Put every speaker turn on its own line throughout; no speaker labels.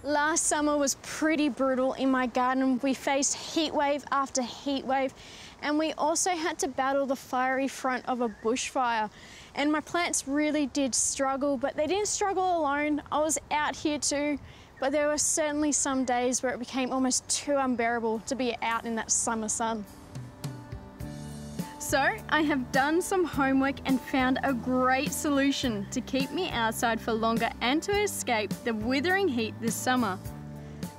Last summer was pretty brutal in my garden. We faced heat wave after heat wave, and we also had to battle the fiery front of a bushfire. And my plants really did struggle, but they didn't struggle alone. I was out here too, but there were certainly some days where it became almost too unbearable to be out in that summer sun. So I have done some homework and found a great solution to keep me outside for longer and to escape the withering heat this summer.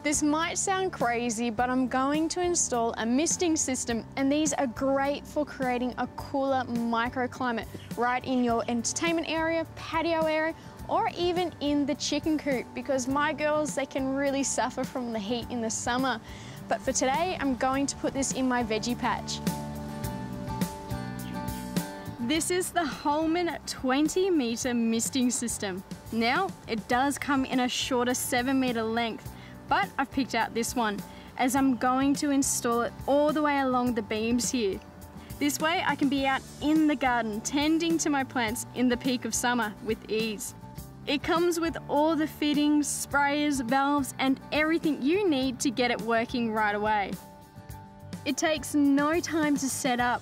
This might sound crazy, but I'm going to install a misting system, and these are great for creating a cooler microclimate right in your entertainment area, patio area, or even in the chicken coop, because my girls, they can really suffer from the heat in the summer. But for today, I'm going to put this in my veggie patch. This is the Holman 20-metre misting system. Now, it does come in a shorter 7-metre length, but I've picked out this one as I'm going to install it all the way along the beams here. This way I can be out in the garden tending to my plants in the peak of summer with ease. It comes with all the fittings, sprayers, valves and everything you need to get it working right away. It takes no time to set up.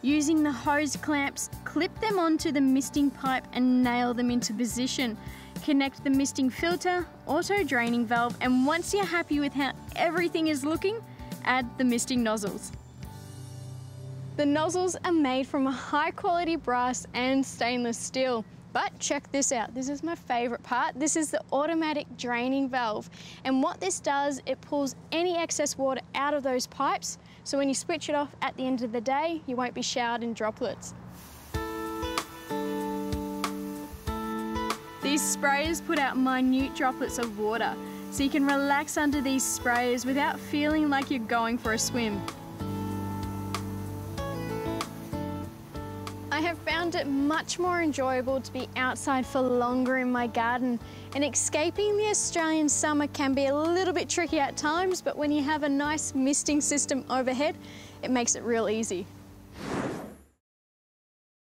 Using the hose clamps, clip them onto the misting pipe and nail them into position. Connect the misting filter, auto draining valve, and once you're happy with how everything is looking, add the misting nozzles. The nozzles are made from a high quality brass and stainless steel. But check this out, this is my favourite part. This is the automatic draining valve. And what this does, it pulls any excess water out of those pipes, so when you switch it off at the end of the day, you won't be showered in droplets. These sprayers put out minute droplets of water, so you can relax under these sprayers without feeling like you're going for a swim. I have found it much more enjoyable to be outside for longer in my garden, and escaping the Australian summer can be a little bit tricky at times, but when you have a nice misting system overhead, it makes it real easy.